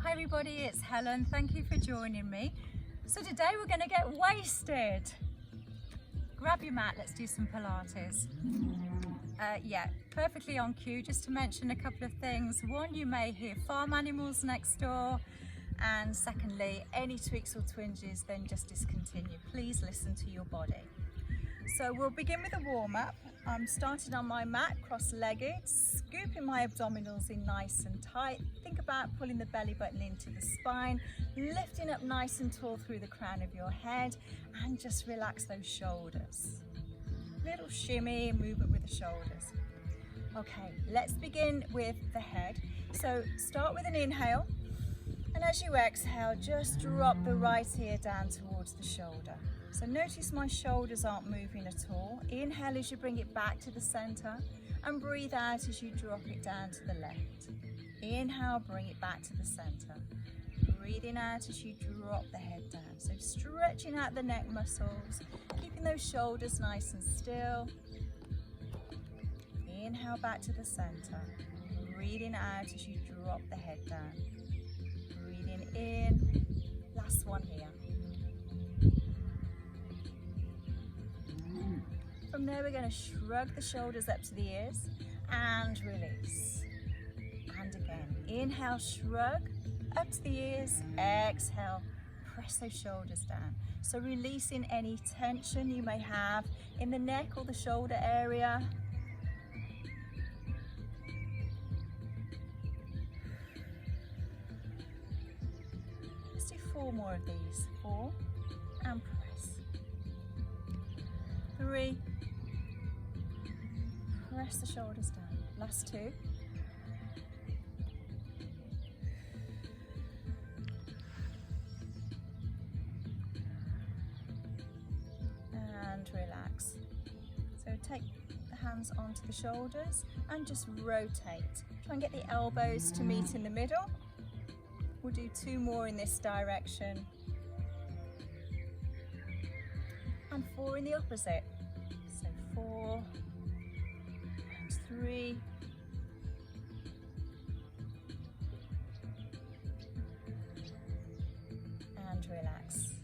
Hi everybody, it's Helen. Thank you for joining me. So today we're going to get wasted. Grab your mat, let's do some Pilates. Yeah, perfectly on cue. Just to mention a couple of things. One, you may hear farm animals next door. And secondly, any tweaks or twinges, then just discontinue. Please listen to your body. So we'll begin with a warm-up. I'm starting on my mat, cross-legged, scooping my abdominals in nice and tight. Think about pulling the belly button into the spine, lifting up nice and tall through the crown of your head, and just relax those shoulders. Little shimmy and movement with the shoulders. Okay, let's begin with the head. So start with an inhale, and as you exhale, just drop the right ear down towards the shoulder. So notice my shoulders aren't moving at all. Inhale as you bring it back to the center, and breathe out as you drop it down to the left. Inhale, bring it back to the center. Breathing out as you drop the head down. So stretching out the neck muscles, keeping those shoulders nice and still. Inhale back to the center. Breathing out as you drop the head down. Breathing in. Last one here. From there, we're going to shrug the shoulders up to the ears and release. And again, inhale, shrug up to the ears, exhale, press those shoulders down. So releasing any tension you may have in the neck or the shoulder area. Let's do 4 more of these. 4, and press. 3, press the shoulders down. Last 2. And relax. So take the hands onto the shoulders and just rotate. Try and get the elbows to meet in the middle. We'll do 2 more in this direction. And 4 in the opposite. So 4 and 3 and relax.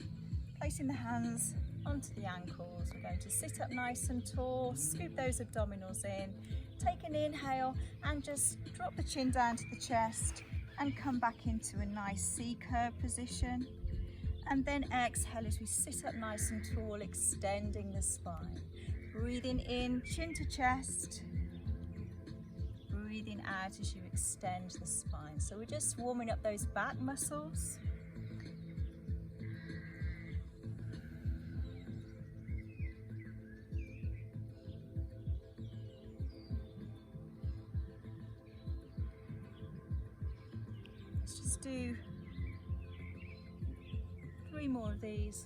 Placing the hands onto the ankles, we're going to sit up nice and tall, scoop those abdominals in, take an inhale and just drop the chin down to the chest and come back into a nice C-curve position. And then exhale as we sit up nice and tall, extending the spine. Breathing in, chin to chest. Breathing out as you extend the spine. So we're just warming up those back muscles. Let's just do 3 more of these.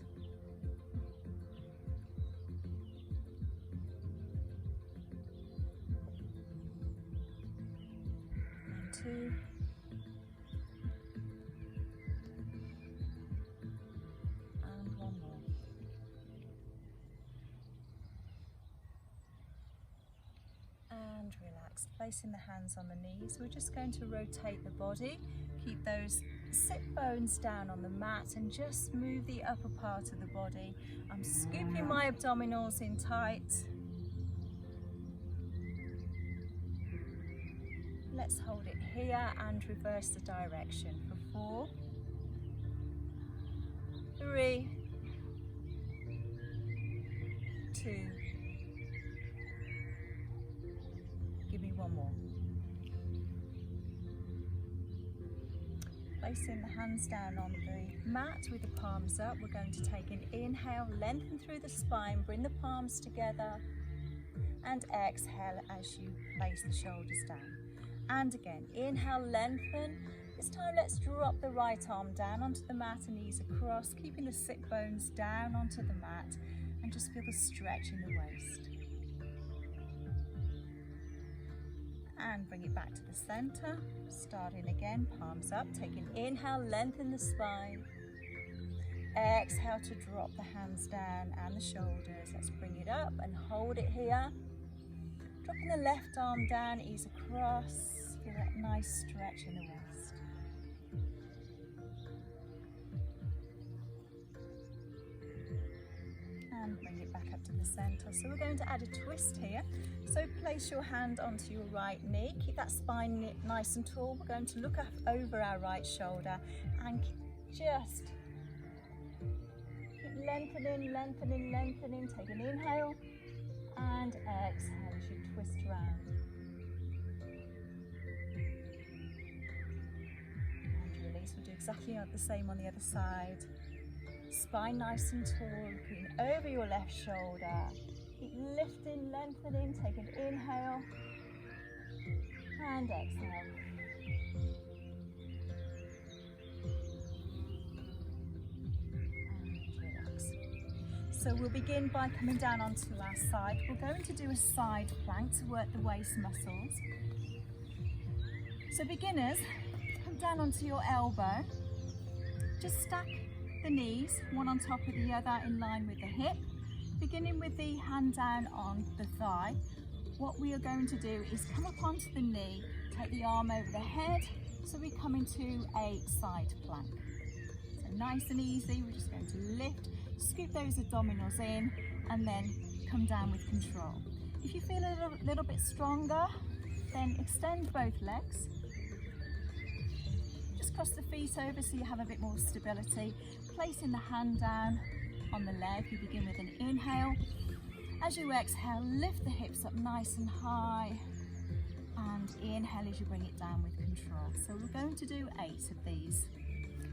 And 2. And 1 more. And relax. Placing the hands on the knees. We're just going to rotate the body. Keep those sit bones down on the mat and just move the upper part of the body. I'm scooping my abdominals in tight. Let's hold it here and reverse the direction for 4, 3, 2. Give me 1 more. Placing the hands down on the mat with the palms up, we're going to take an inhale, lengthen through the spine, bring the palms together, and exhale as you place the shoulders down. And again, inhale, lengthen. This time let's drop the right arm down onto the mat and ease across, keeping the sit bones down onto the mat, and just feel the stretch in the waist. And bring it back to the center, starting again, palms up, take an inhale, lengthen the spine, exhale to drop the hands down and the shoulders. Let's bring it up and hold it here, dropping the left arm down, ease across, feel that nice stretch in the waist. the center. So we're going to add a twist here. So place your hand onto your right knee, keep that spine nice and tall. We're going to look up over our right shoulder and just keep lengthening, lengthening, lengthening. Take an inhale and exhale as you twist around. And release. We'll do exactly the same on the other side. Spine nice and tall, looking over your left shoulder. Keep lifting, lengthening. Take an inhale and exhale. And relax. So we'll begin by coming down onto our side. We're going to do a side plank to work the waist muscles. So beginners, come down onto your elbow. Just stack the knees, one on top of the other in line with the hip. Beginning with the hand down on the thigh. What we are going to do is come up onto the knee, take the arm over the head, so we come into a side plank. So nice and easy, we're just going to lift, scoop those abdominals in, and then come down with control. If you feel a little bit stronger, then extend both legs. Just cross the feet over so you have a bit more stability. Placing the hand down on the leg, you begin with an inhale. As you exhale, lift the hips up nice and high, and inhale as you bring it down with control. So we're going to do 8 of these.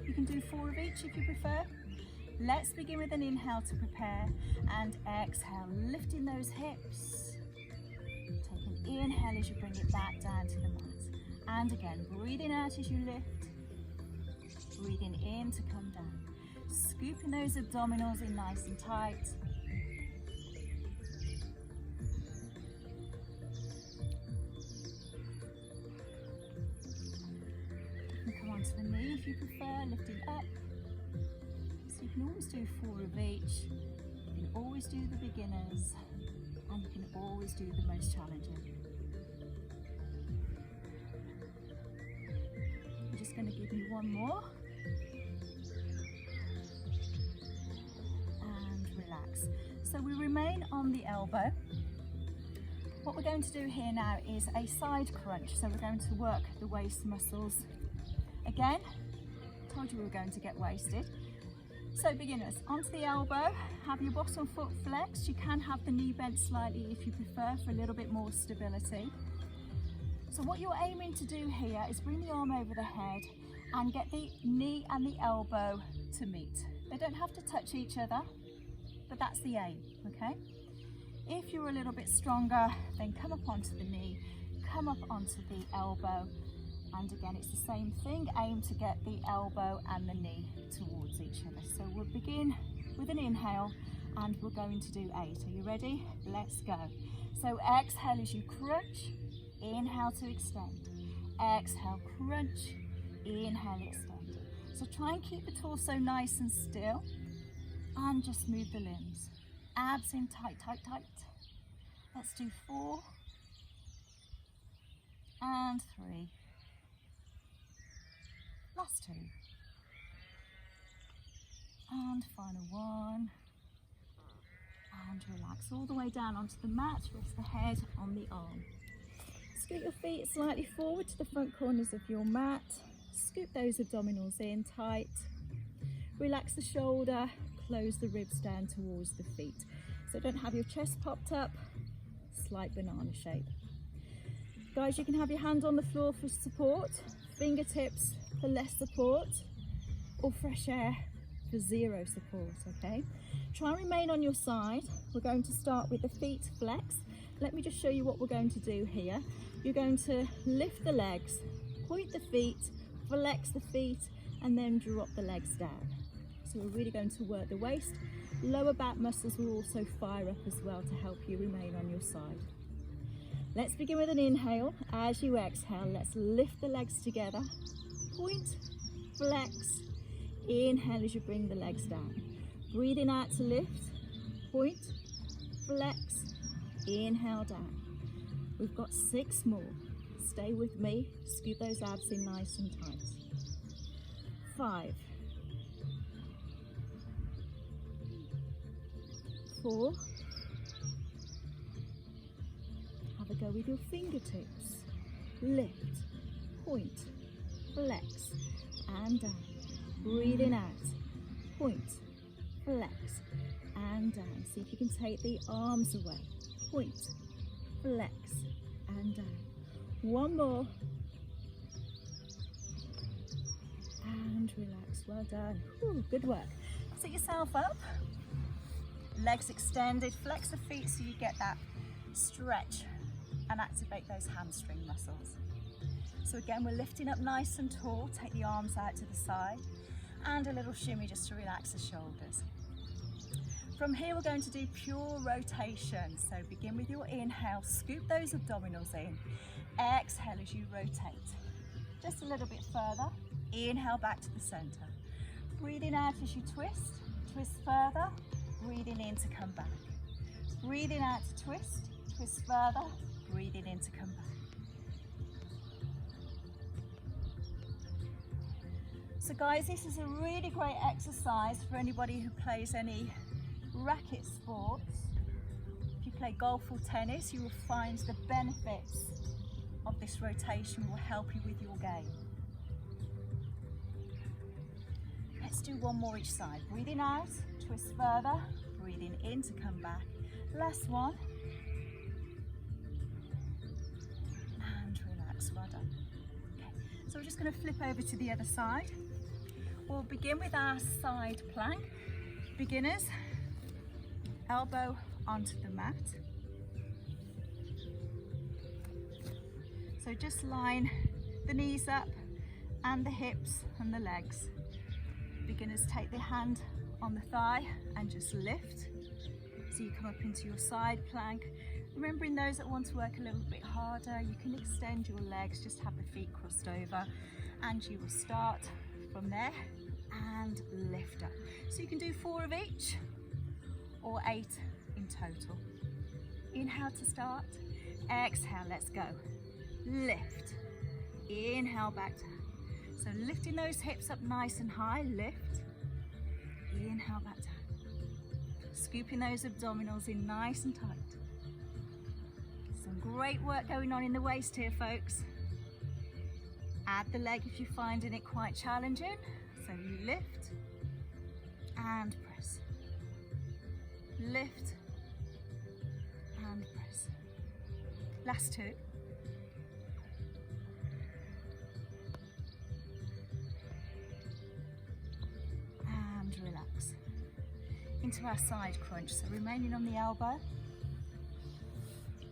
You can do 4 of each if you prefer. Let's begin with an inhale to prepare, and exhale, lifting those hips. Take an inhale as you bring it back down to the mat. And again, breathing out as you lift, breathing in to come down. Scooping those abdominals in nice and tight. You can come onto the knee if you prefer, lifting up. So you can always do 4 of each. You can always do the beginners, and you can always do the most challenging. I'm just going to give you one more. So we remain on the elbow. What we're going to do here now is a side crunch. So we're going to work the waist muscles. Again, told you we were going to get wasted. So beginners, onto the elbow, have your bottom foot flexed. You can have the knee bent slightly if you prefer for a little bit more stability. So what you're aiming to do here is bring the arm over the head and get the knee and the elbow to meet. They don't have to touch each other, but that's the aim, okay? If you're a little bit stronger, then come up onto the knee, come up onto the elbow, and again, it's the same thing, aim to get the elbow and the knee towards each other. So we'll begin with an inhale, and we're going to do 8. Are you ready? Let's go. So exhale as you crunch, inhale to extend. Exhale, crunch, inhale, extend. So try and keep the torso nice and still. And just move the limbs. Abs in tight, tight, tight. Let's do 4 and 3. Last 2. And final 1. And relax all the way down onto the mat. Rest the head on the arm. Scoot your feet slightly forward to the front corners of your mat. Scoop those abdominals in tight. Relax the shoulder. Close the ribs down towards the feet. So don't have your chest popped up, slight banana shape. Guys, you can have your hand on the floor for support, fingertips for less support, or fresh air for 0 support, okay? Try and remain on your side. We're going to start with the feet flex. Let me just show you what we're going to do here. You're going to lift the legs, point the feet, flex the feet, and then drop the legs down. So we're really going to work the waist. Lower back muscles will also fire up as well to help you remain on your side. Let's begin with an inhale. As you exhale, let's lift the legs together. Point, flex, inhale as you bring the legs down. Breathing out to lift, point, flex, inhale down. We've got 6 more. Stay with me, scoop those abs in nice and tight. 5, 4, go with your fingertips. Lift, point, flex, and down. Breathing out, point, flex, and down. See if you can take the arms away. Point, flex, and down. One more. And relax, well done. Ooh, good work. Sit yourself up, legs extended, flex the feet so you get that stretch and activate those hamstring muscles. So again, we're lifting up nice and tall, take the arms out to the side, and a little shimmy just to relax the shoulders. From here, we're going to do pure rotation. So begin with your inhale, scoop those abdominals in. Exhale as you rotate. Just a little bit further. Inhale back to the center. Breathing out as you twist, twist further. Breathing in to come back. Breathing out to twist, twist further. Breathing in to come back. So guys, this is a really great exercise for anybody who plays any racket sports. If you play golf or tennis, you will find the benefits of this rotation will help you with your game. Let's do one more each side. Breathing out, twist further, breathing in to come back. Last one. And relax, well done. Okay, so we're just going to flip over to the other side. We'll begin with our side plank. Beginners, elbow onto the mat. So just line the knees up and the hips and the legs. Beginners take their hand on the thigh and just lift. So you come up into your side plank. Remembering those that want to work a little bit harder, you can extend your legs, just have the feet crossed over, and you will start from there and lift up. So you can do 4 of each or 8 in total. Inhale to start, exhale, let's go. Lift, inhale back down. So lifting those hips up nice and high, lift, inhale back down. Scooping those abdominals in nice and tight. Some great work going on in the waist here, folks. Add the leg if you're finding it quite challenging. So you lift and press. Lift and press. Last 2. And relax. Into our side crunch, so remaining on the elbow.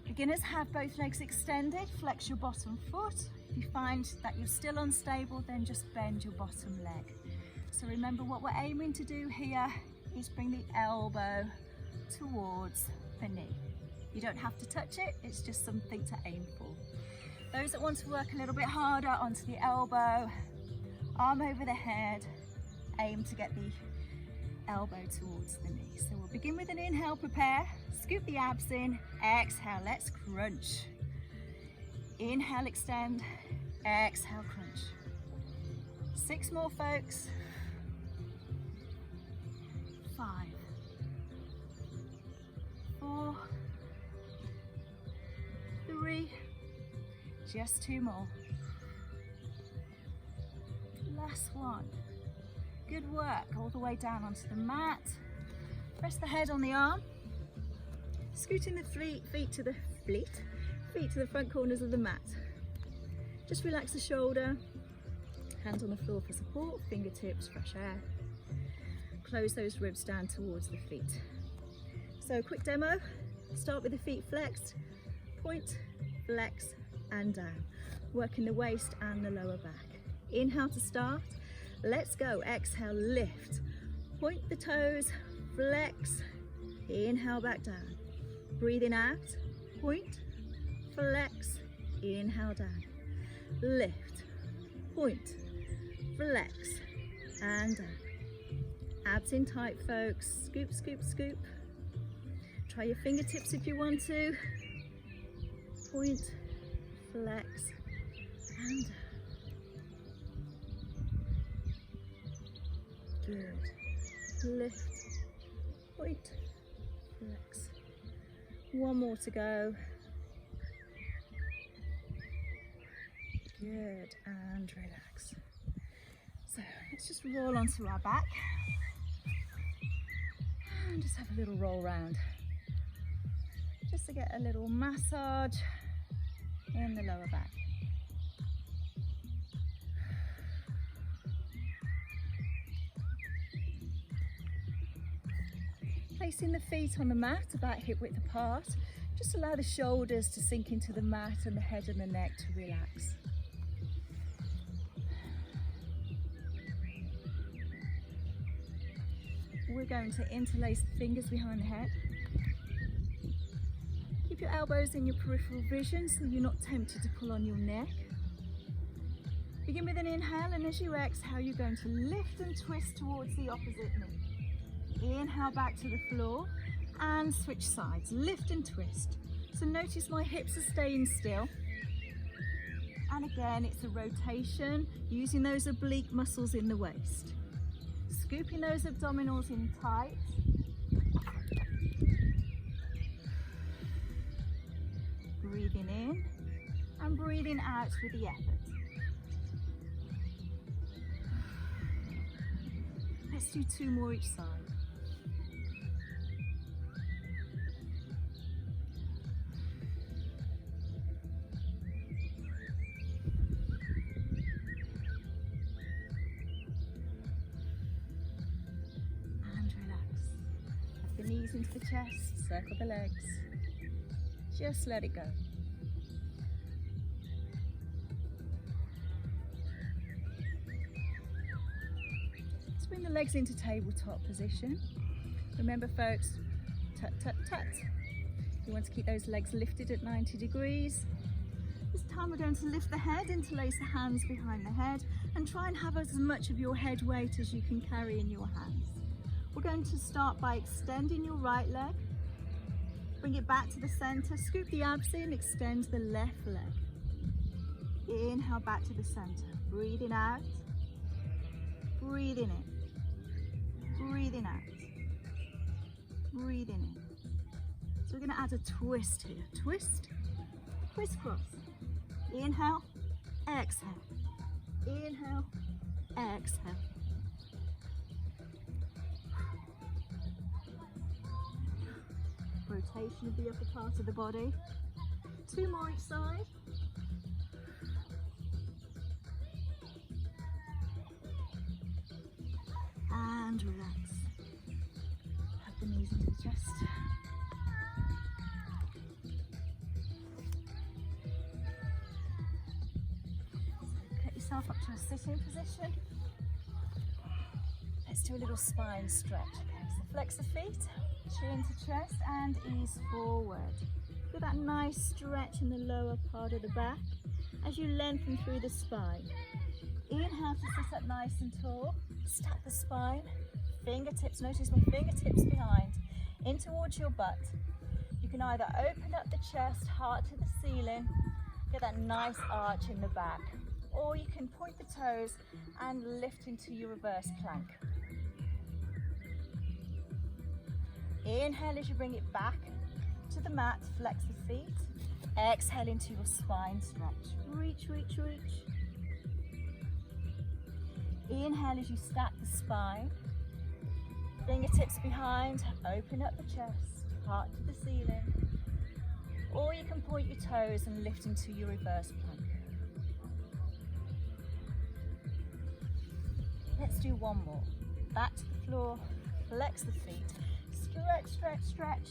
Beginners have both legs extended, flex your bottom foot. If you find that you're still unstable, then just bend your bottom leg. So remember, what we're aiming to do here is bring the elbow towards the knee. You don't have to touch it, it's just something to aim for. Those that want to work a little bit harder, onto the elbow, arm over the head, aim to get the elbow towards the knee. So we'll begin with an inhale, prepare, scoop the abs in, exhale, let's crunch. Inhale, extend, exhale, crunch. 6 more, folks. 5, 4, 3, just 2 more. Last one. Good work, all the way down onto the mat. Press the head on the arm. Scooting the feet to the front corners of the mat. Just relax the shoulder. Hands on the floor for support, fingertips, fresh air. Close those ribs down towards the feet. So quick demo, start with the feet flexed, point, flex and down. Working the waist and the lower back. Inhale to start, let's go. Exhale, lift, point the toes, flex, inhale back down. Breathing out, point, flex, inhale down. Lift, point, flex and down. Abs in tight, folks. Scoop, scoop, scoop. Try your fingertips if you want to. Point, flex and down. Good. Lift, point, flex. One more to go. Good, and relax. So let's just roll onto our back and just have a little roll round, just to get a little massage in the lower back. Placing the feet on the mat about hip width apart, just allow the shoulders to sink into the mat and the head and the neck to relax. We're going to interlace the fingers behind the head. Keep your elbows in your peripheral vision so you're not tempted to pull on your neck. Begin with an inhale, and as you exhale, you're going to lift and twist towards the opposite knee. Inhale back to the floor and switch sides, lift and twist. So notice my hips are staying still. And again, it's a rotation using those oblique muscles in the waist. Scooping those abdominals in tight. Breathing in and breathing out with the effort. Let's do 2 more each side. Knees into the chest, circle the legs, just let it go. Let's bring the legs into tabletop position. Remember folks, tut, tut, tut. You want to keep those legs lifted at 90 degrees. This time we're going to lift the head, interlace the hands behind the head, and try and have as much of your head weight as you can carry in your hands. We're going to start by extending your right leg. Bring it back to the center, scoop the abs in, extend the left leg. Inhale back to the center, breathing out, breathing in, breathing out, breathing in. So we're going to add a twist here. Twist, crisscross. Inhale, exhale. Inhale, exhale. Rotation of the upper part of the body. 2 more each side. And relax. Hug the knees into the chest. Get yourself up to a sitting position. Let's do a little spine stretch. Okay, so flex the feet. Chin to chest and ease forward. Feel that nice stretch in the lower part of the back as you lengthen through the spine. Inhale to sit up nice and tall. Stack the spine. Fingertips, notice my fingertips behind. In towards your butt. You can either open up the chest, heart to the ceiling, get that nice arch in the back. Or you can point the toes and lift into your reverse plank. Inhale as you bring it back to the mat, flex the feet. Exhale into your spine stretch. Reach, reach, reach. Inhale as you stack the spine. Fingertips behind, open up the chest, heart to the ceiling. Or you can point your toes and lift into your reverse plank. Let's do 1 more. Back to the floor, flex the feet. Stretch, stretch, stretch.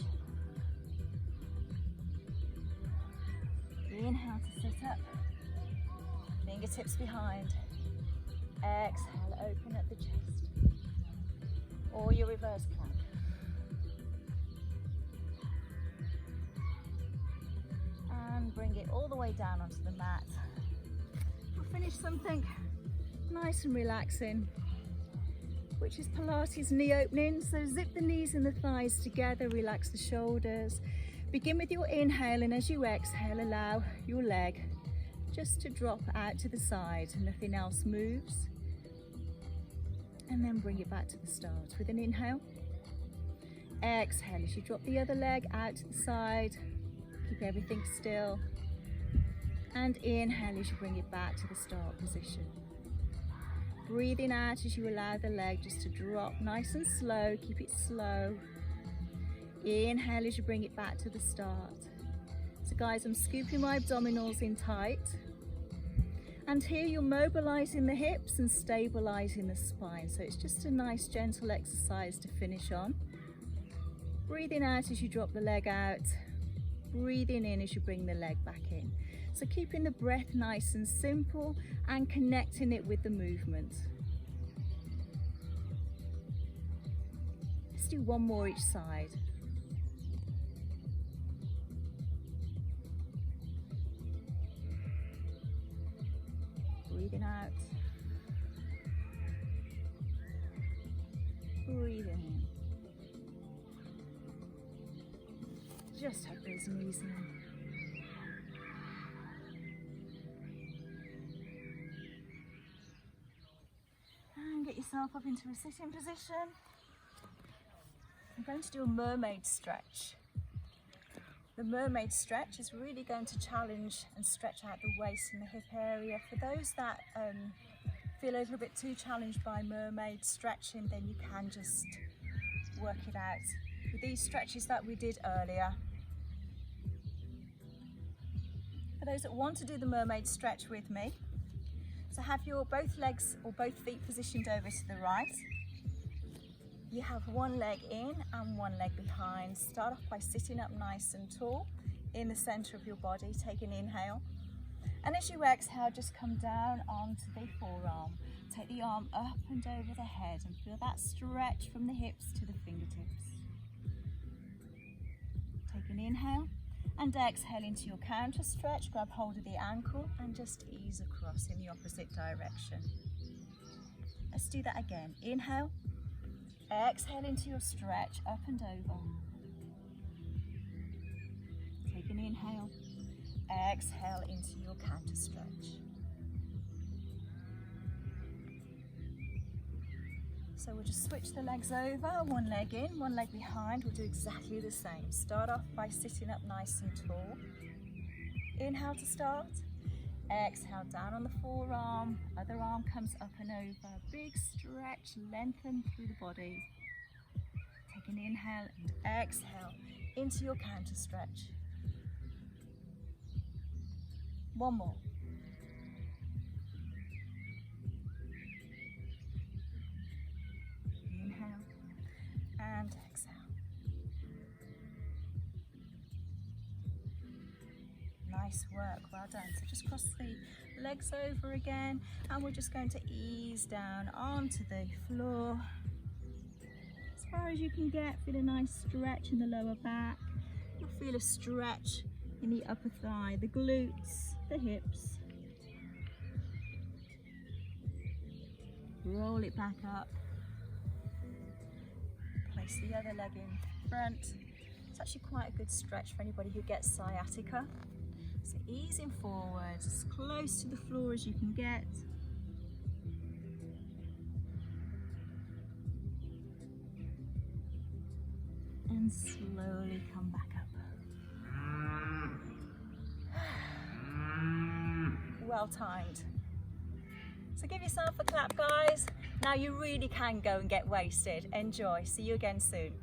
Inhale to sit up. Fingertips behind. Exhale, open up the chest. Or your reverse plank. And bring it all the way down onto the mat. We'll finish something nice and relaxing, which is Pilates knee opening. So zip the knees and the thighs together, relax the shoulders. Begin with your inhale, and as you exhale, allow your leg just to drop out to the side. Nothing else moves. And then bring it back to the start with an inhale. Exhale as you drop the other leg out to the side. Keep everything still. And inhale as you bring it back to the start position. Breathing out as you allow the leg just to drop nice and slow. Keep it slow. Inhale as you bring it back to the start. So guys, I'm scooping my abdominals in tight. And here you're mobilizing the hips and stabilizing the spine. So it's just a nice gentle exercise to finish on. Breathing out as you drop the leg out. Breathing in as you bring the leg back in. So keeping the breath nice and simple and connecting it with the movement. Let's do one more each side. Breathing out. Breathing in. Just have those knees in. And get yourself up into a sitting position. I'm going to do a mermaid stretch. The mermaid stretch is really going to challenge and stretch out the waist and the hip area. For those that feel a little bit too challenged by mermaid stretching, then you can just work it out with these stretches that we did earlier. For those that want to do the mermaid stretch with me, so have your both legs or both feet positioned over to the right. You have one leg in and one leg behind. Start off by sitting up nice and tall in the center of your body. Take an inhale. And as you exhale, just come down onto the forearm. Take the arm up and over the head and feel that stretch from the hips to the fingertips. Take an inhale and exhale into your counter stretch. Grab hold of the ankle and just ease across in the opposite direction. Let's do that again. Inhale. Exhale into your stretch, up and over. Take an inhale. Exhale into your counter stretch. So we'll just switch the legs over, one leg in, one leg behind. We'll do exactly the same. Start off by sitting up nice and tall. Inhale to start. Exhale down on the forearm, other arm comes up and over. Big stretch, lengthen through the body. Take an inhale and exhale into your counter stretch. One more. Inhale and exhale. Nice work, well done. So just cross the legs over again and we're just going to ease down onto the floor. As far as you can get, feel a nice stretch in the lower back. You'll feel a stretch in the upper thigh, the glutes, the hips. Roll it back up. Place the other leg in front. It's actually quite a good stretch for anybody who gets sciatica. So easing forward, as close to the floor as you can get. And slowly come back up. Well timed. So give yourself a clap, guys. Now you really can go and get wasted. Enjoy. See you again soon.